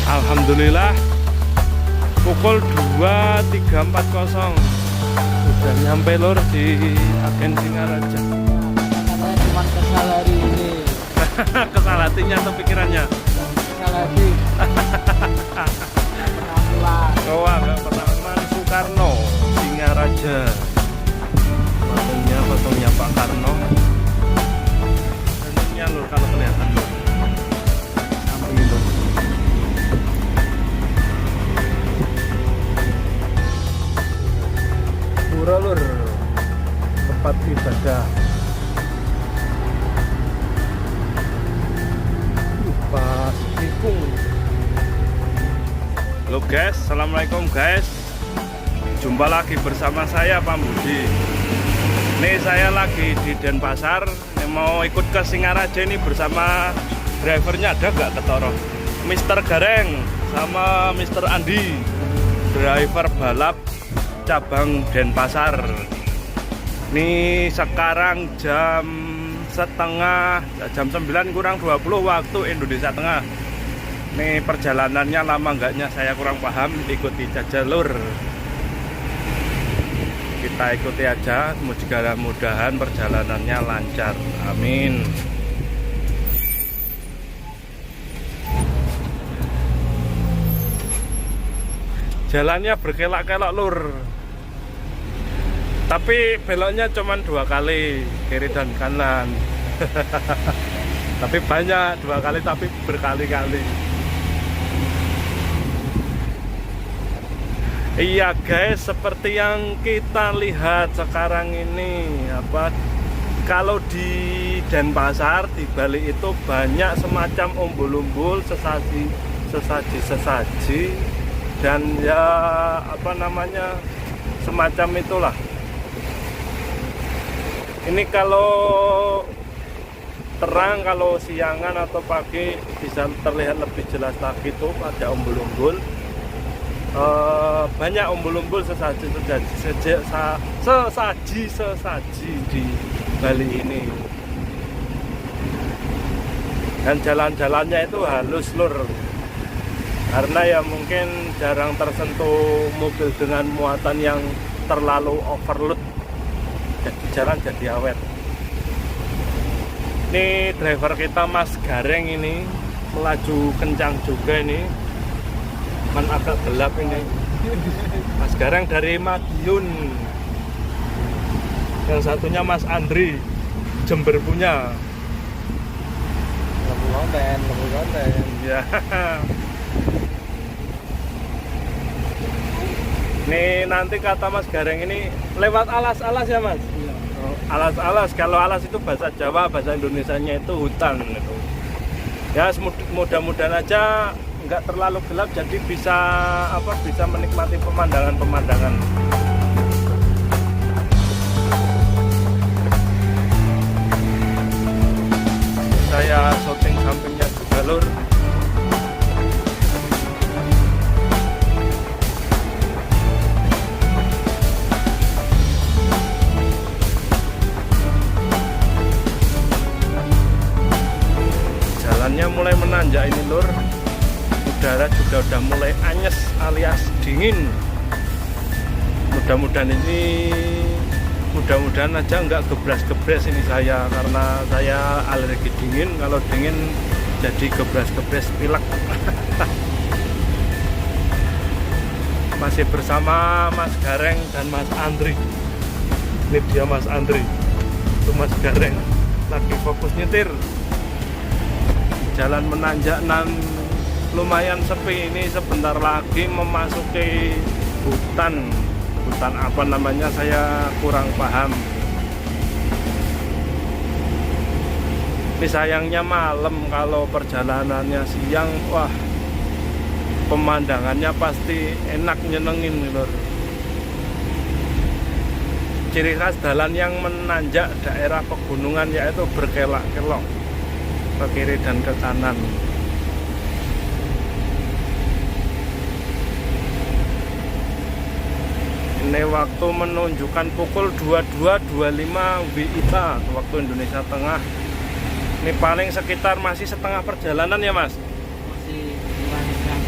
Alhamdulillah pukul 23.40 sudah nyampe lur di Agen Singaraja. Katanya cuma kesal hari ini. Kesal hatinya atau pikirannya? Kesal hati. Pernah pulang. Oh, agak Taman Soekarno Singaraja. Patungnya Pak Karno. Tentunya lur kalau kelihatan lur. Samping itu. Pura lur, tempat ibadah. Pas Pikung. Halo guys, assalamualaikum guys. Jumpa lagi bersama saya Pak Budi. Ini saya lagi di Denpasar. Ini mau ikut ke Singaraja ini bersama drivernya, ada nggak ketoro? Mr. Gareng sama Mr. Andi, driver balap cabang Denpasar. Ini sekarang jam 9 kurang 20 waktu Indonesia Tengah. Ini perjalanannya lama enggaknya saya kurang paham, ikuti saja lur. Kita ikuti aja, mudah-mudahan perjalanannya lancar. Amin. Jalannya berkelak-kelak lur. Tapi beloknya cuma 2 kali, kiri dan kanan. Tapi banyak, 2 kali tapi berkali-kali. Iya guys, seperti yang kita lihat sekarang ini, kalau di Denpasar di Bali itu banyak semacam umbul-umbul, sesaji dan ya semacam itulah. Ini kalau terang, kalau siangan atau pagi bisa terlihat lebih jelas lagi tuh ada umbul-umbul. Banyak umbul-umbul sesaji di Bali ini. Dan jalan-jalannya itu halus lur. Karena ya mungkin jarang tersentuh mobil dengan muatan yang terlalu overload. Jadi jalan jadi awet. Ini driver kita Mas Gareng ini melaju kencang juga ini. Man agak gelap ini. Mas Gareng dari Madiun. Yang satunya Mas Andri Jember punya. Lebih konten. Ya. Ini nanti kata Mas Gareng ini lewat alas-alas ya Mas? Iya. Oh, alas-alas, kalau alas itu bahasa Jawa, bahasa Indonesianya itu hutan gitu. Ya mudah-mudahan aja nggak terlalu gelap, jadi bisa menikmati pemandangan. Saya syuting sampingnya juga lur. Jalannya mulai menanjak ini lur. Udara juga udah mulai anyes alias dingin. Mudah-mudahan aja nggak gebras-gebres ini saya, karena saya alergi dingin. Kalau dingin jadi gebras-gebres pilek. Masih bersama Mas Gareng dan Mas Andri. Ini dia Mas Andri, itu Mas Gareng lagi fokus nyetir. Jalan menanjak lumayan sepi ini, sebentar lagi memasuki hutan apa namanya saya kurang paham. Ini sayangnya malam, kalau perjalanannya siang wah pemandangannya pasti enak nyenengin lur. Ciri khas jalan yang menanjak daerah pegunungan yaitu berkelak-kelok ke kiri dan ke kanan. Ini waktu menunjukkan pukul 22.25 WIB waktu Indonesia Tengah. Ini paling sekitar masih setengah perjalanan ya Mas? Masih kurang setengah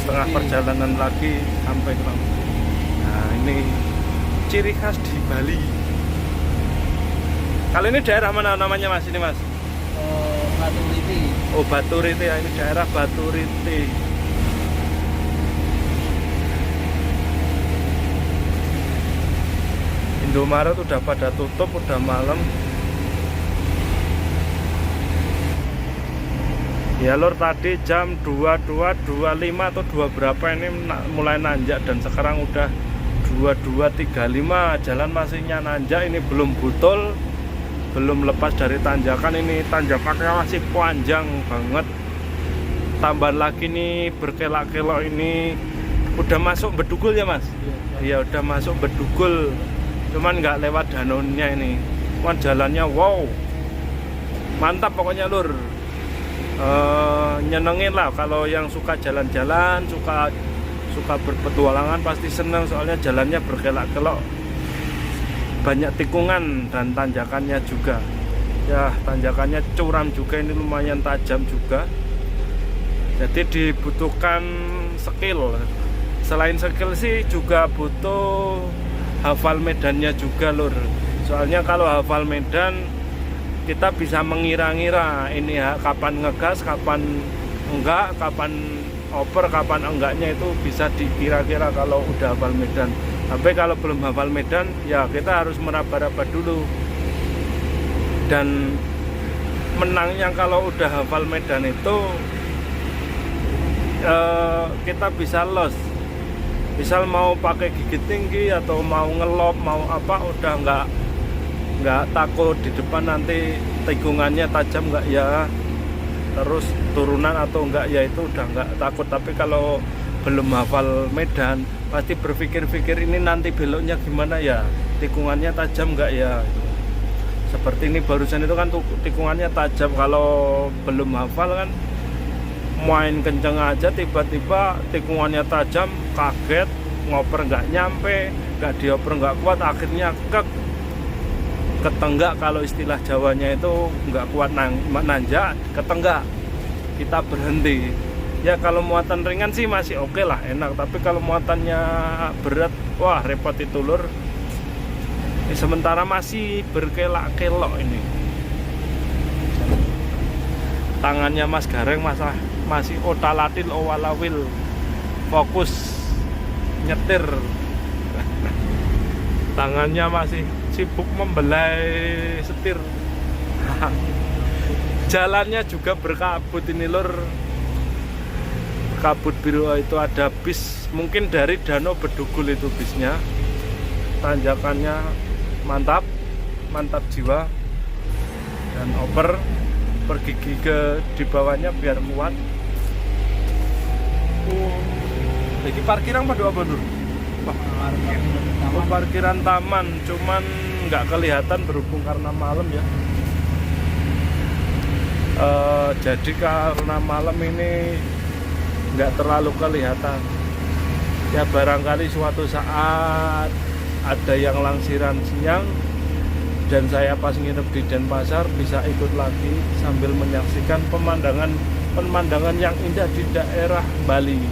setengah perjalanan lagi sampai ke Lampung. Nah ini ciri khas di Bali. Kalau ini daerah mana namanya mas ini mas? Batu Riti. Oh Batu Riti ya, ini daerah Batu Riti. Indomaret udah pada tutup, udah malam. Ya lor, tadi jam 22.25 atau 2 berapa ini mulai nanjak dan sekarang udah 22.35. Jalan masihnya nanjak, ini belum butol, belum lepas dari tanjakan. Ini tanjakannya masih panjang banget. Tambah lagi nih berkelok-kelok ini. Udah masuk Bedugul ya mas? Iya udah masuk Bedugul. Cuman nggak lewat danaunya ini. Cuman jalannya wow, mantap pokoknya lur. Nyenengin lah kalau yang suka jalan-jalan, suka berpetualangan pasti seneng, soalnya jalannya berkelak-kelok, banyak tikungan dan tanjakannya juga. Ya tanjakannya curam juga, ini lumayan tajam juga. Jadi dibutuhkan skill. Selain skill sih juga butuh hafal medannya juga lur. Soalnya kalau hafal medan kita bisa mengira-ngira ini ya, kapan ngegas, kapan enggak, kapan oper, kapan enggaknya itu bisa dikira-kira kalau udah hafal medan. Tapi kalau belum hafal medan ya kita harus meraba-raba dulu. Dan menangnya kalau udah hafal medan itu kita bisa los. Misal mau pakai gigi tinggi atau mau ngelop, mau apa, udah nggak takut di depan nanti tikungannya tajam nggak ya, terus turunan atau enggak ya, itu udah nggak takut. Tapi kalau belum hafal medan pasti berpikir-pikir ini nanti beloknya gimana ya, tikungannya tajam nggak ya. Seperti ini barusan itu kan tikungannya tajam. Kalau belum hafal kan main kenceng aja, tiba-tiba tikungannya tajam, kaget, ngoper nggak nyampe, nggak dioper nggak kuat, akhirnya ketenggak. Kalau istilah Jawanya itu nggak kuat nanjak, ketenggak, kita berhenti. Ya kalau muatan ringan sih masih oke lah, enak. Tapi kalau muatannya berat, wah repot itu lur. Ini sementara masih berkelak-kelok ini. Tangannya Mas Gareng masih otalatil owalawil, fokus nyetir. Tangannya masih sibuk membelai setir. Jalannya juga berkabut ini lur, kabut biru. Itu ada bis, mungkin dari Danau Bedugul itu bisnya. Tanjakannya mantap jiwa, dan oper pergigi ke di bawahnya biar kuat. Jadi parkiran pada apa dulu? Parkiran taman, cuman nggak kelihatan berhubung karena malam ya. Jadi karena malam ini nggak terlalu kelihatan. Ya barangkali suatu saat ada yang langsiran siang dan saya pas nginep di Denpasar bisa ikut lagi sambil menyaksikan pemandangan yang indah di daerah Bali.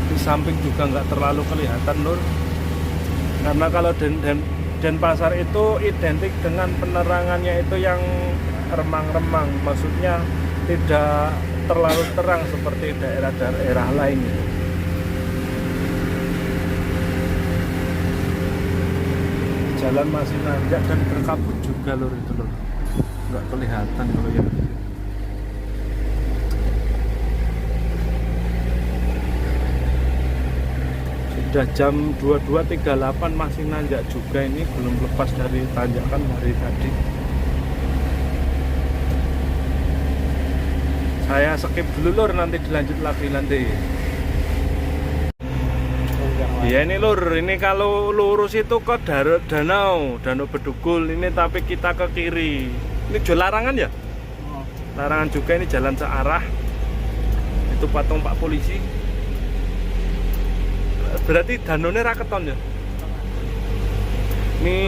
Di samping juga nggak terlalu kelihatan lur, karena kalau Denpasar itu identik dengan penerangannya itu yang remang-remang, maksudnya tidak terlalu terang seperti daerah-daerah lainnya. Jalan masih nanjak dan berkabut juga lur, itu lur, nggak kelihatan kalau ya. Sudah jam 22.38 masih nanjak juga, ini belum lepas dari tanjakan dari tadi. Saya skip dulu lur, nanti dilanjut lagi nanti. Ya ini lur, ini kalau lurus itu ke Danau Bedugul ini, tapi kita ke kiri. Ini jual larangan ya? Larangan juga, ini jalan searah. Itu patung Pak Polisi. Berarti danaunya raketon ya? Ini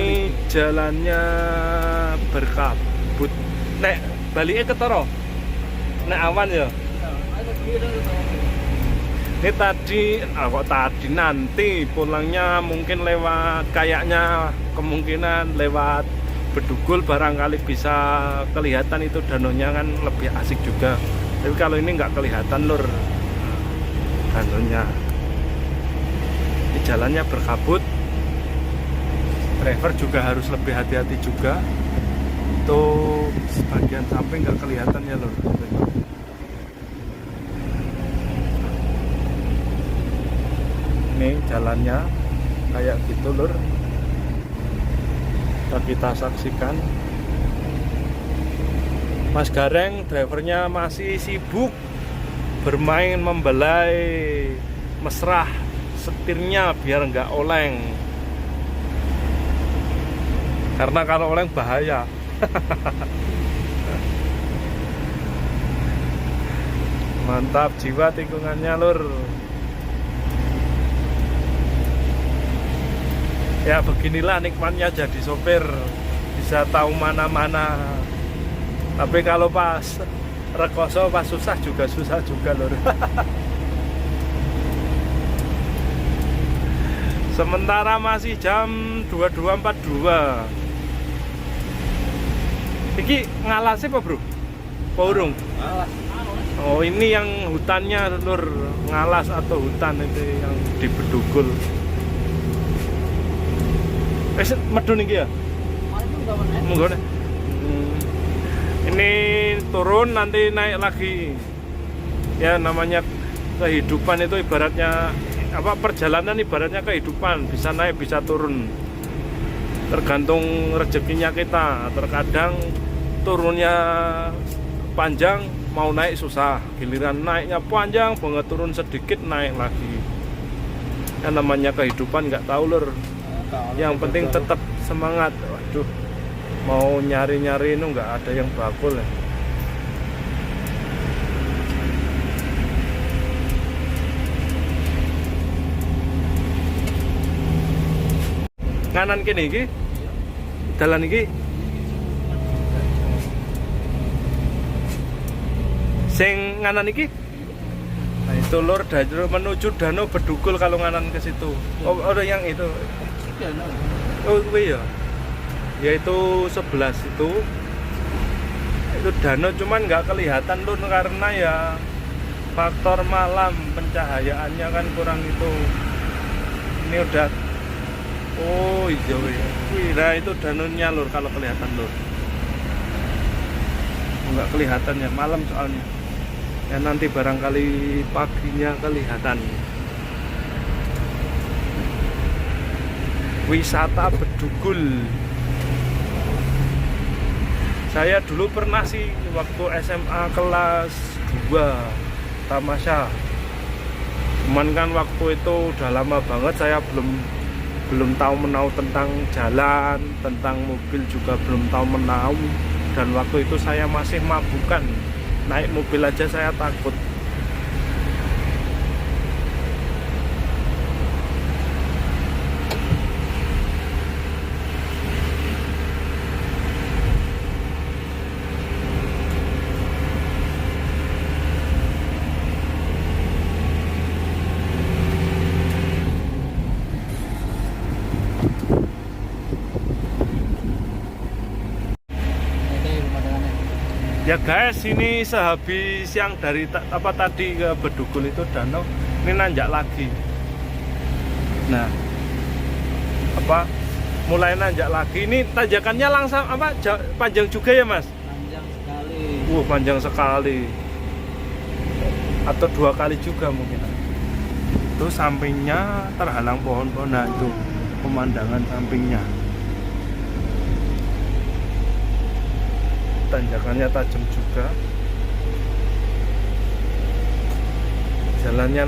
jalannya berkabut. Nek baliknya ketara. nek awan ya. Ini tadi, kok tadi nanti pulangnya mungkin lewat, kayaknya kemungkinan lewat Bedugul barangkali bisa kelihatan itu danaunya kan lebih asik juga. Tapi kalau ini nggak kelihatan lur danaunya. Ini jalannya berkabut. Driver juga harus lebih hati-hati juga. Untuk sebagian samping nggak kelihatan ya lur. Ini jalannya kayak gitu lur, kita saksikan. Mas Gareng drivernya masih sibuk bermain membelai mesrah setirnya biar nggak oleng, karena kalau oleng bahaya. Mantap jiwa tikungannya lur. Ya beginilah nikmatnya jadi sopir, bisa tahu mana-mana. Tapi kalau pas rekoso, pas susah juga lur. Sementara masih jam 22.42. Iki ngalasnya apa bro? Paurung? Alas. Oh ini yang hutannya lur, ngalas atau hutan itu yang di Bedugul. Medun iki ya? Monggo nih. Ini turun nanti naik lagi. Ya namanya kehidupan itu ibaratnya apa, perjalanan ibaratnya kehidupan, bisa naik bisa turun. Tergantung rezekinya kita. Terkadang turunnya panjang, mau naik susah. Giliran naiknya panjang banget, turun sedikit naik lagi. Ya namanya kehidupan nggak tahu lur. Yang penting tetap semangat. Waduh, mau nyari-nyari itu nggak ada yang bakul ya. Nganan kene iki, dalan iki sing nganan iki. Nah itu lur, menuju Danau Bedugul kalau nganan ke situ. Oh ada yang itu. Oh iya, yaitu 11 itu danau, cuman nggak kelihatan lur karena ya faktor malam, pencahayaannya kan kurang itu. Ini udah, oh iya, nah itu danaunya lur kalau kelihatan lur. Nggak kelihatan ya malam soalnya. Ya nanti barangkali paginya kelihatan. Wisata Bedugul. Saya dulu pernah sih waktu SMA kelas 2 tamasya. Cuman kan waktu itu udah lama banget, saya belum tahu menau tentang jalan, tentang mobil juga belum tahu menau. Dan waktu itu saya masih mabukan, naik mobil aja saya takut. Ya guys, ini sehabis yang dari tadi ke Bedugul itu danau, ini nanjak lagi. Nah, mulai nanjak lagi. Ini tanjakannya langsung panjang juga ya mas? Panjang sekali. Panjang sekali. Atau 2 kali juga mungkin. Itu sampingnya terhalang pohon-pohon, nah itu pemandangan sampingnya. Tanjakannya tajam juga. Jalannya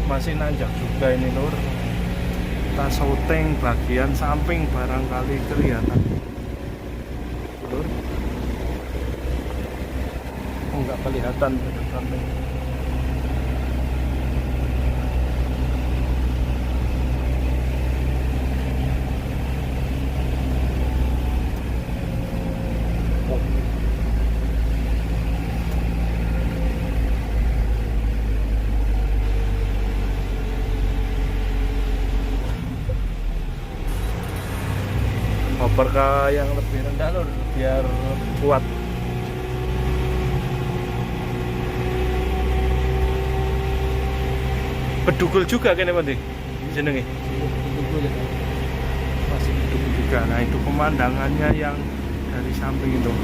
masih nanjak juga ini lur. Kita syuting bagian samping barangkali kelihatan lur. Oh nggak kelihatan bagian samping. Lempar ke yang lebih rendah lur, biar kuat. Bedugul juga kene Pak jenenge. Bedugul ya. Masih bedugul juga. Nah itu pemandangannya yang dari samping itu.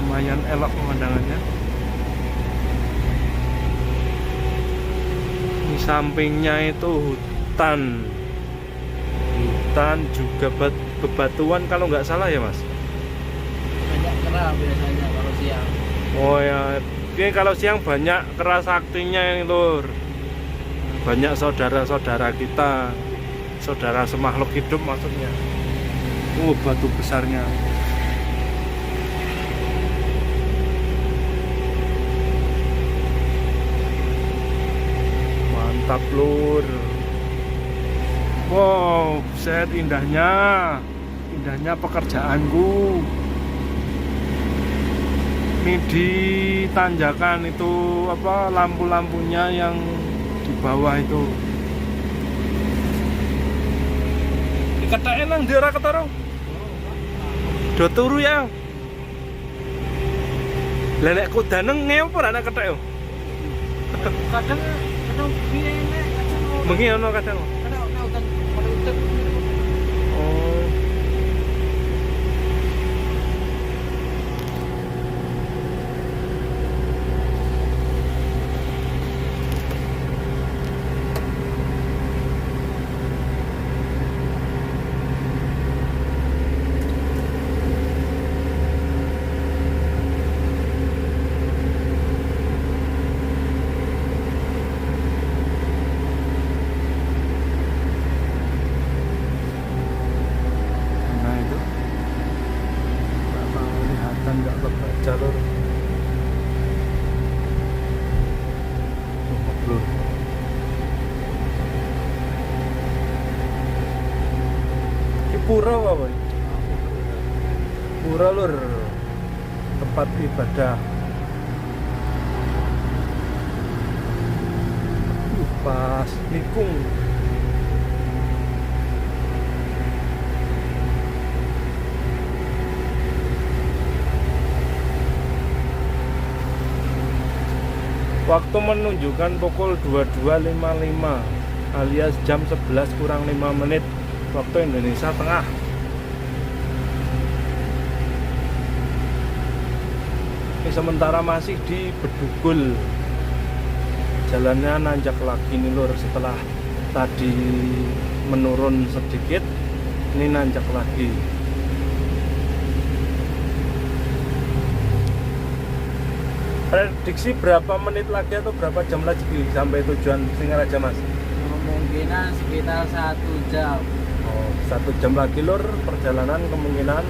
Lumayan elok pemandangannya. Di sampingnya itu hutan juga bebatuan kalau nggak salah ya Mas. Banyak kera biasanya kalau siang. Oh ya, ini kalau siang banyak kera saktinya yang lur. Banyak saudara-saudara kita, saudara semakhluk hidup maksudnya. Batu besarnya. Mantap lur. Wow, set indahnya pekerjaanku. Ini di tanjakan itu apa lampu-lampunya yang di bawah itu. Diketaken nang ndi ora ketara? Do turu ya. Lah nek kudaneng ngepo ora nek kethek yo. Kadang piye nek kadang Bengi ono kadang. pada utek. Oh. Nah itu nggak kelihatan, nggak kebaca lur. Lur. Ini pura apa? Pura lur, tempat ibadah. Pas nikung. Waktu menunjukkan pukul 22.55 alias jam 11 kurang 5 menit waktu Indonesia Tengah. Ini sementara masih di Bedugul. Jalannya nanjak lagi nih lur, setelah tadi menurun sedikit, ini nanjak lagi. Prediksi berapa menit lagi atau berapa jam lagi sampai tujuan Singaraja Mas? Kemungkinan sekitar 1 jam. Oh, 1 jam lagi lur perjalanan kemungkinan.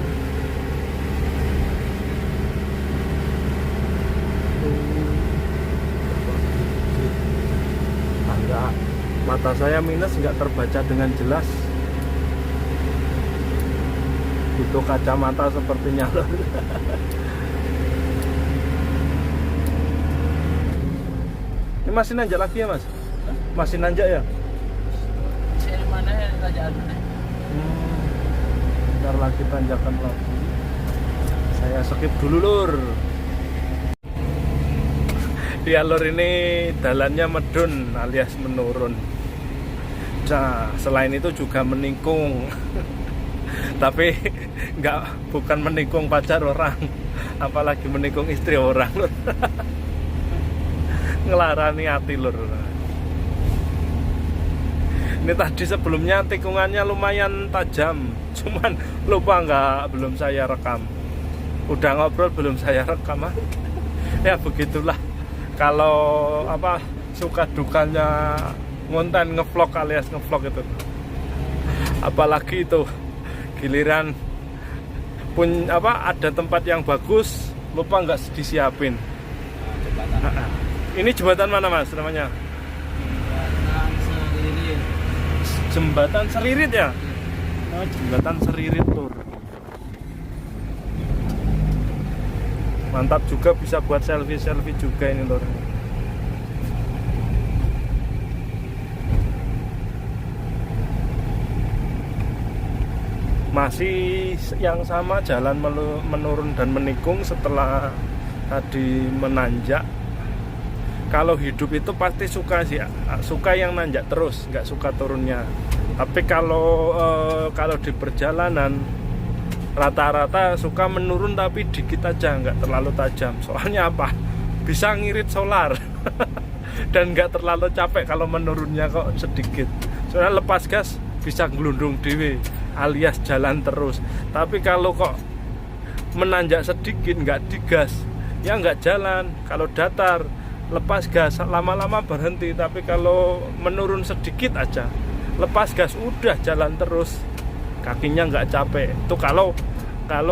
Agak mata saya minus, nggak terbaca dengan jelas. Butuh kacamata sepertinya lur. Ini masih nanjak lagi ya Mas? Masih nanjak ya? Saya mana yang kerajaan ini? Bentar lagi tanjakan lagi. Saya skip dulu lur. Ya lur, ini dalannya medun alias menurun. Nah, selain itu juga menikung. Tapi bukan menikung pacar orang, apalagi menikung istri orang lur. Ngelarani hati lur. Ini tadi sebelumnya tikungannya lumayan tajam, cuman lupa belum saya rekam. Udah ngobrol belum saya rekam. Ya begitulah kalau apa suka dukanya ngonten ngevlog alias ngevlog itu. Apalagi itu giliran ada tempat yang bagus lupa nggak disiapin. Ini jembatan mana Mas namanya? Jembatan Seririt ya? Oh, jembatan Seririt lur. Mantap juga, bisa buat selfie juga ini lur. masih yang sama, jalan menurun dan menikung setelah tadi menanjak. Kalau hidup itu pasti suka sih, suka yang nanjak terus, nggak suka turunnya. Tapi kalau di perjalanan rata-rata suka menurun tapi dikit aja, nggak terlalu tajam. Soalnya apa? Bisa ngirit solar dan nggak terlalu capek kalau menurunnya kok sedikit. Soalnya lepas gas bisa gelundung dewe alias jalan terus. Tapi kalau kok menanjak sedikit nggak digas, ya nggak jalan. Kalau datar lepas gas lama-lama berhenti, tapi kalau menurun sedikit aja lepas gas udah jalan terus, kakinya nggak capek. Itu kalau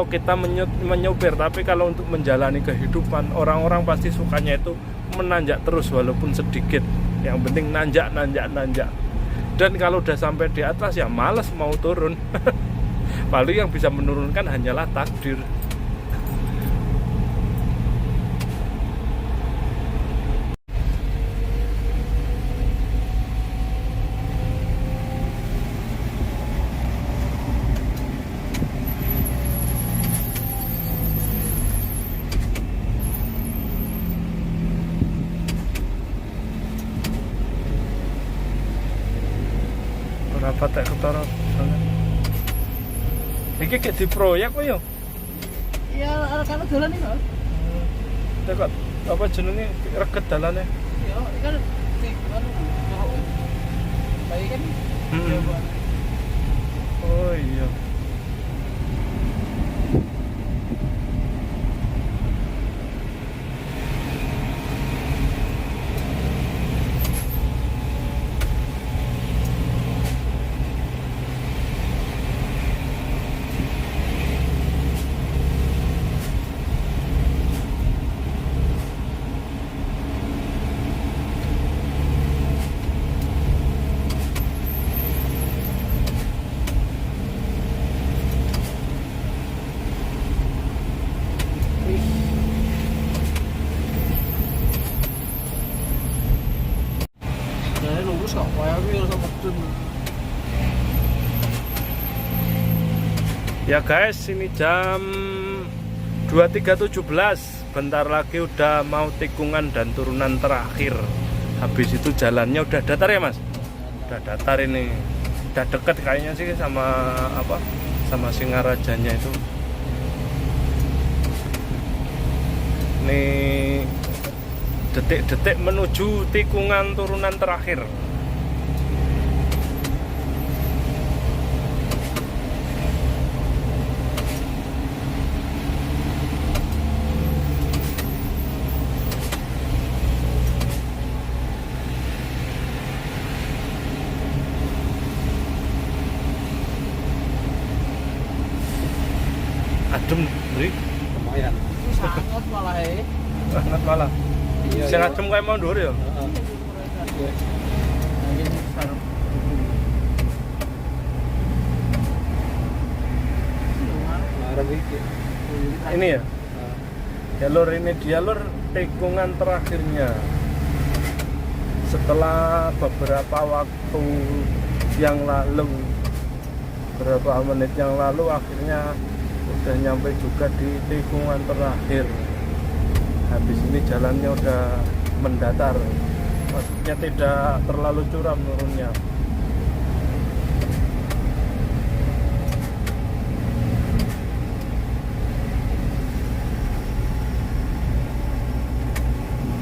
kita menyupir. Tapi kalau untuk menjalani kehidupan, orang-orang pasti sukanya itu menanjak terus walaupun sedikit, yang penting nanjak. Dan kalau udah sampai di atas ya males mau turun. Paling yang bisa menurunkan hanyalah takdir. Kenapa tak ketara banget? Iki kayak di proyek kok ya? Iya, kalau jalan ini Mas. Tekok apa jenenge reget dalane? Iya, ini kan baik kan? Oh iya. Jadi lurus kok, kayak wheel sama tun. Ya guys, ini jam 23.17. Bentar lagi udah mau tikungan dan turunan terakhir. Habis itu jalannya udah datar ya Mas? Udah datar ini. Udah deket kayaknya sih sama apa? Sama Singarajanya itu. Nih detik-detik menuju tikungan turunan terakhir. Adem, Bri. Lumayan. Sangat malah Sangat malah. Iya. Sing adem kayak mau dhuwur ya. Ini ya. Jalur ini jalur tikungan terakhirnya. Setelah beberapa waktu yang lalu, beberapa menit yang lalu, akhirnya udah nyampe juga di tikungan terakhir. Habis ini jalannya udah mendatar, maksudnya tidak terlalu curam turunnya.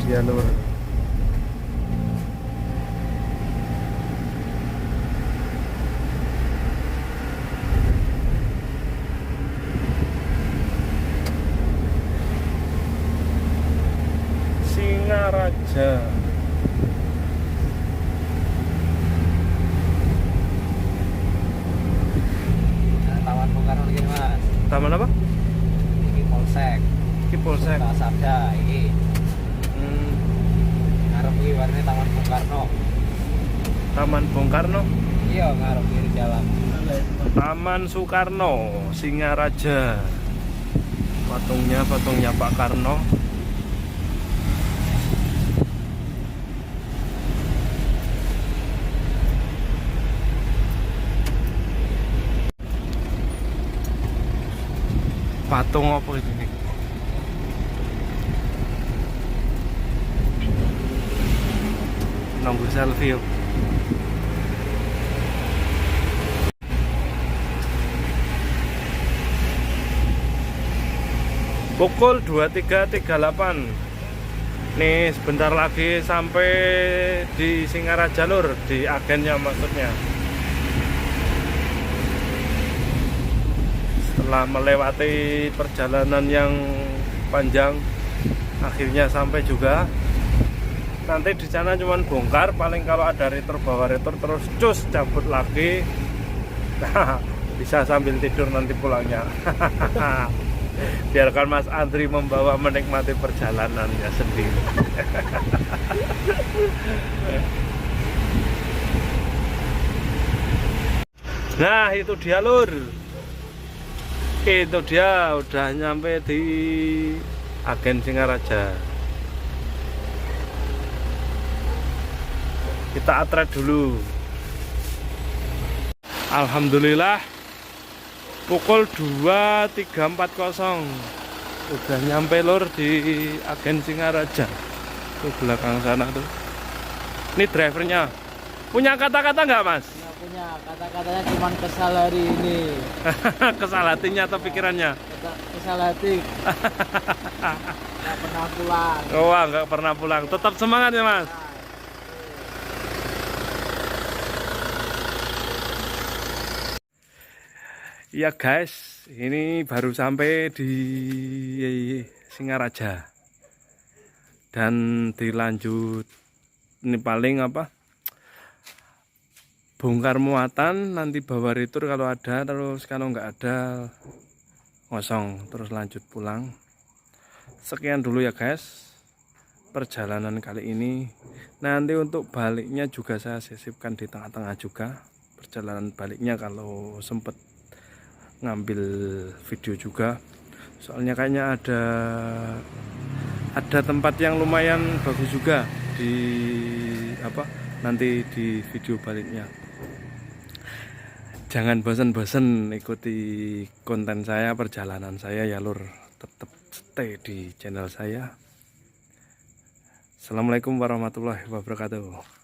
Jalur Singaraja. Taman Bung Karno lagi Mas. Taman apa? Iki Polsek. Ki Polsek. Pak Sabda iki. Ngarep iki warne Taman Bung Karno. Taman Bung Karno. Iya, ngarep kiri jalan. Taman Soekarno, Singaraja. Patungnya Pak Karno. Patung apa ini? Nunggu selfie yuk. Pukul 23.38. Nih sebentar lagi sampai di Singaraja Lur, di agennya maksudnya. Setelah melewati perjalanan yang panjang, akhirnya sampai juga. Nanti di sana cuman bongkar, paling kalau ada retur bawa retur terus cus cabut lagi. Nah, bisa sambil tidur nanti pulangnya. Biarkan Mas Andri membawa menikmati perjalanannya sendiri. Nah itu dia Lur, itu dia udah nyampe di agen Singaraja. Kita atret dulu. Alhamdulillah pukul 23.40 udah nyampe Lur di agen Singaraja. Tuh belakang sana tuh. Ini drivernya. Punya kata-kata nggak Mas? Nggak punya, kata-katanya cuma kesal hari ini. Kesal hatinya atau pikirannya? Kesal hati. Nggak pernah pulang. Oh nggak pernah pulang. Tetap semangat ya Mas. Ya guys, ini baru sampai di Singaraja dan dilanjut ini paling apa, bongkar muatan, nanti bawa retur kalau ada, terus kalau nggak ada kosong, terus lanjut pulang. Sekian dulu ya guys perjalanan kali ini. Nanti untuk baliknya juga saya sisipkan di tengah-tengah juga perjalanan baliknya kalau sempet ngambil video juga, soalnya kayaknya ada tempat yang lumayan bagus juga di apa nanti di video baliknya. Jangan bosan-bosan ikuti konten saya, perjalanan saya ya Lur, tetap stay di channel saya. Assalamualaikum warahmatullahi wabarakatuh.